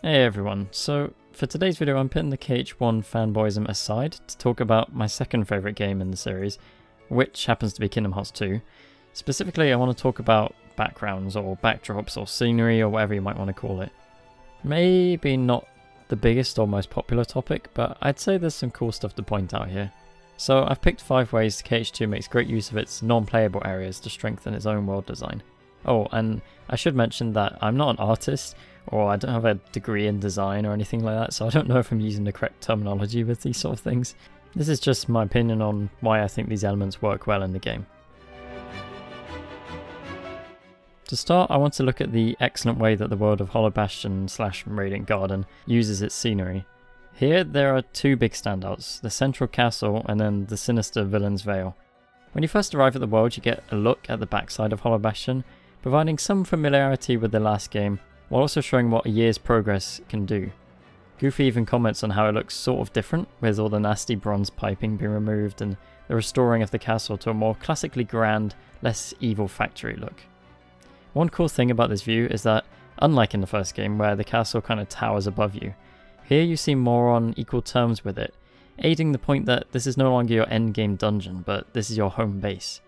Hey everyone, so for today's video I'm putting the KH1 fanboyism aside to talk about my second favourite game in the series, which happens to be Kingdom Hearts 2. Specifically I want to talk about backgrounds or backdrops or scenery or whatever you might want to call it. Maybe not the biggest or most popular topic, but I'd say there's some cool stuff to point out here. So I've picked 5 ways KH2 makes great use of its non-playable areas to strengthen its own world design. Oh, and I should mention that I'm not an artist, or I don't have a degree in design or anything like that, so I don't know if I'm using the correct terminology with these sort of things. This is just my opinion on why I think these elements work well in the game. To start, I want to look at the excellent way that the world of Hollow Bastion / Radiant Garden uses its scenery. Here there are 2 big standouts, the central castle and then the sinister Villain's Vale. When you first arrive at the world you get a look at the backside of Hollow Bastion, providing some familiarity with the last game, while also showing what a year's progress can do. Goofy even comments on how it looks sort of different, with all the nasty bronze piping being removed and the restoring of the castle to a more classically grand, less evil factory look. One cool thing about this view is that, unlike in the first game where the castle kind of towers above you, here you seem more on equal terms with it, aiding the point that this is no longer your endgame dungeon, but this is your home base.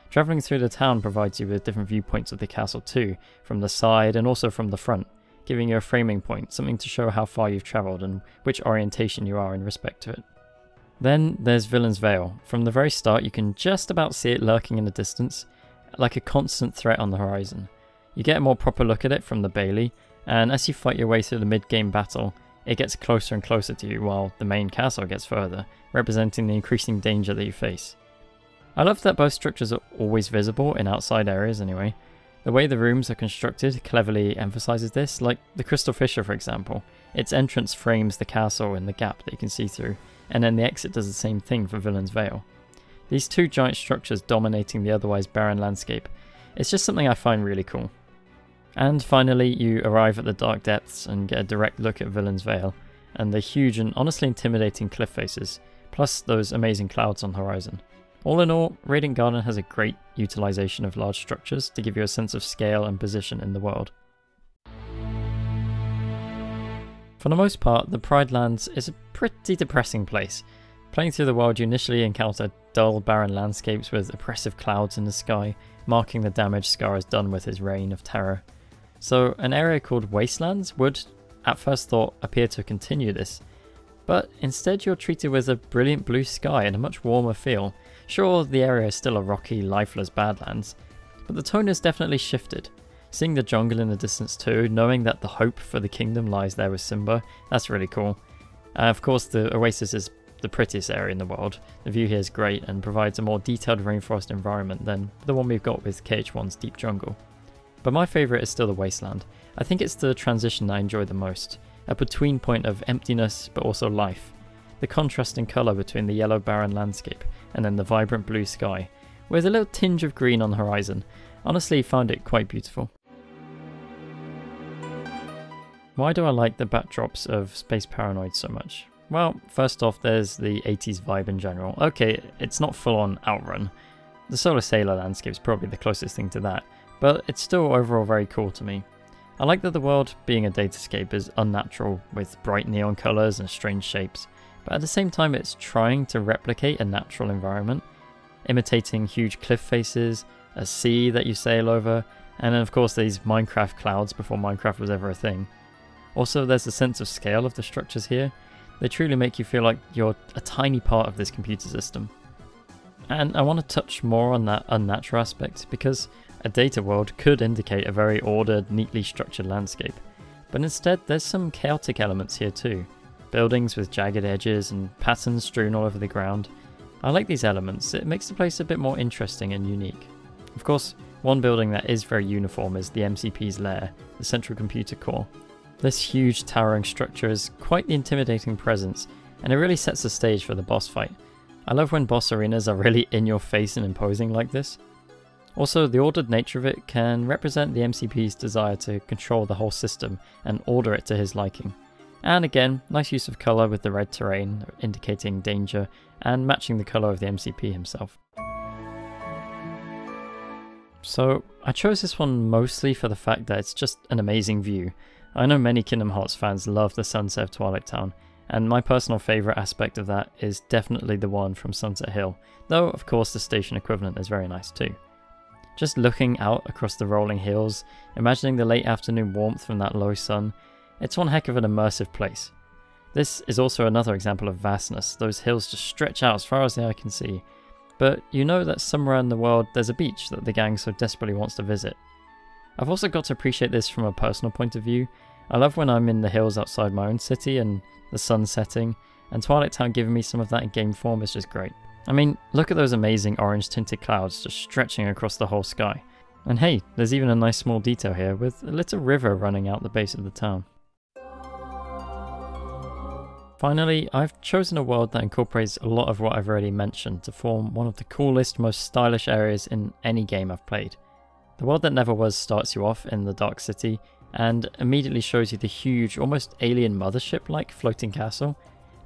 Travelling through the town provides you with different viewpoints of the castle too, from the side and also from the front, giving you a framing point, something to show how far you've travelled and which orientation you are in respect to it. Then there's Villain's Vale. From the very start you can just about see it lurking in the distance, like a constant threat on the horizon. You get a more proper look at it from the Bailey, and as you fight your way through the mid-game battle, it gets closer and closer to you while the main castle gets further, representing the increasing danger that you face. I love that both structures are always visible in outside areas anyway. The way the rooms are constructed cleverly emphasises this, like the Crystal Fissure for example. Its entrance frames the castle in the gap that you can see through, and then the exit does the same thing for Villain's Vale. These 2 giant structures dominating the otherwise barren landscape, it's just something I find really cool. And finally you arrive at the dark depths and get a direct look at Villain's Vale, and the huge and honestly intimidating cliff faces, plus those amazing clouds on the horizon. All in all, Radiant Garden has a great utilisation of large structures to give you a sense of scale and position in the world. For the most part, the Pride Lands is a pretty depressing place. Playing through the world you initially encounter dull, barren landscapes with oppressive clouds in the sky, marking the damage Scar has done with his reign of terror. So an area called Wastelands would, at first thought, appear to continue this. But instead you're treated with a brilliant blue sky and a much warmer feel. Sure, the area is still a rocky, lifeless Badlands, but the tone has definitely shifted. Seeing the jungle in the distance too, knowing that the hope for the kingdom lies there with Simba, that's really cool. Of course the Oasis is the prettiest area in the world. The view here is great and provides a more detailed rainforest environment than the one we've got with KH1's Deep Jungle. But my favourite is still the Wasteland. I think it's the transition I enjoy the most. A between point of emptiness but also life. The contrast in colour between the yellow barren landscape and then the vibrant blue sky, with a little tinge of green on the horizon. Honestly found it quite beautiful. Why do I like the backdrops of Space Paranoid so much? Well, first off there's the 80s vibe in general. Okay, it's not full on Outrun. The Solar Sailor landscape is probably the closest thing to that, but it's still overall very cool to me. I like that the world, being a datascape, is unnatural with bright neon colours and strange shapes, but at the same time it's trying to replicate a natural environment, imitating huge cliff faces, a sea that you sail over, and then of course these Minecraft clouds before Minecraft was ever a thing. Also there's a sense of scale of the structures here. They truly make you feel like you're a tiny part of this computer system. And I want to touch more on that unnatural aspect because a data world could indicate a very ordered, neatly structured landscape, but instead there's some chaotic elements here too. Buildings with jagged edges and patterns strewn all over the ground. I like these elements, it makes the place a bit more interesting and unique. Of course, one building that is very uniform is the MCP's lair, the central computer core. This huge towering structure is quite the intimidating presence, and it really sets the stage for the boss fight. I love when boss arenas are really in your face and imposing like this. Also, the ordered nature of it can represent the MCP's desire to control the whole system and order it to his liking. And again, nice use of colour with the red terrain indicating danger and matching the colour of the MCP himself. So I chose this one mostly for the fact that it's just an amazing view. I know many Kingdom Hearts fans love the sunset of Twilight Town, and my personal favourite aspect of that is definitely the one from Sunset Hill, though of course the station equivalent is very nice too. Just looking out across the rolling hills, imagining the late afternoon warmth from that low sun, it's one heck of an immersive place. This is also another example of vastness. Those hills just stretch out as far as the eye can see, but you know that somewhere in the world there's a beach that the gang so desperately wants to visit. I've also got to appreciate this from a personal point of view. I love when I'm in the hills outside my own city and the sun setting, and Twilight Town giving me some of that in game form is just great. I mean, look at those amazing orange tinted clouds just stretching across the whole sky. And hey, there's even a nice small detail here with a little river running out the base of the town. Finally, I've chosen a world that incorporates a lot of what I've already mentioned to form one of the coolest, most stylish areas in any game I've played. The World That Never Was starts you off in the Dark City and immediately shows you the huge, almost alien mothership-like floating castle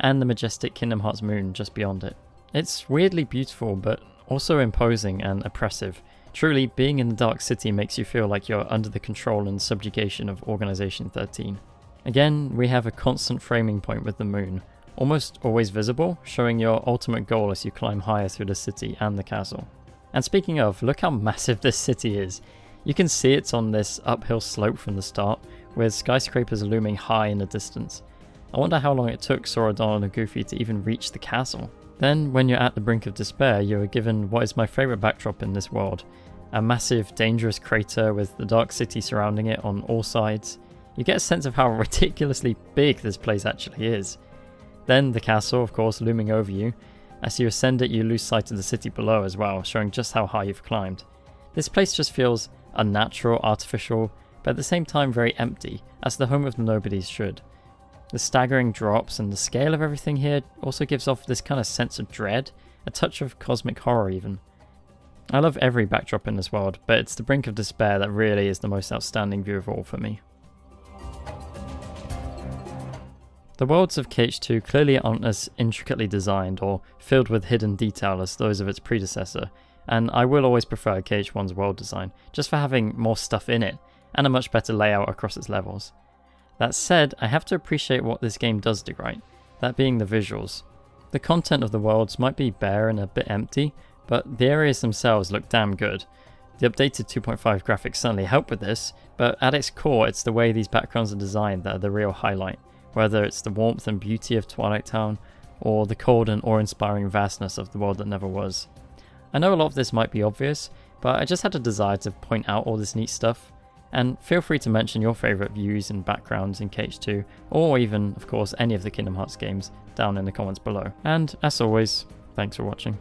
and the majestic Kingdom Hearts moon just beyond it. It's weirdly beautiful but also imposing and oppressive. Truly, being in the Dark City makes you feel like you're under the control and subjugation of Organization 13. Again, we have a constant framing point with the moon, almost always visible, showing your ultimate goal as you climb higher through the city and the castle. And speaking of, look how massive this city is. You can see it's on this uphill slope from the start, with skyscrapers looming high in the distance. I wonder how long it took Sora, Donald and Goofy to even reach the castle. Then, when you're at the brink of despair, you are given what is my favourite backdrop in this world. A massive, dangerous crater with the Dark City surrounding it on all sides. You get a sense of how ridiculously big this place actually is. Then the castle, of course, looming over you. As you ascend it, you lose sight of the city below as well, showing just how high you've climbed. This place just feels unnatural, artificial, but at the same time very empty, as the home of the nobodies should. The staggering drops and the scale of everything here also gives off this kind of sense of dread, a touch of cosmic horror even. I love every backdrop in this world, but it's the brink of despair that really is the most outstanding view of all for me. The worlds of KH2 clearly aren't as intricately designed or filled with hidden detail as those of its predecessor, and I will always prefer KH1's world design, just for having more stuff in it, and a much better layout across its levels. That said, I have to appreciate what this game does do right, that being the visuals. The content of the worlds might be bare and a bit empty, but the areas themselves look damn good. The updated 2.5 graphics certainly help with this, but at its core it's the way these backgrounds are designed that are the real highlight. Whether it's the warmth and beauty of Twilight Town, or the cold and awe-inspiring vastness of the World That Never Was. I know a lot of this might be obvious, but I just had a desire to point out all this neat stuff, and feel free to mention your favourite views and backgrounds in KH2, or even, of course, any of the Kingdom Hearts games down in the comments below. And, as always, thanks for watching.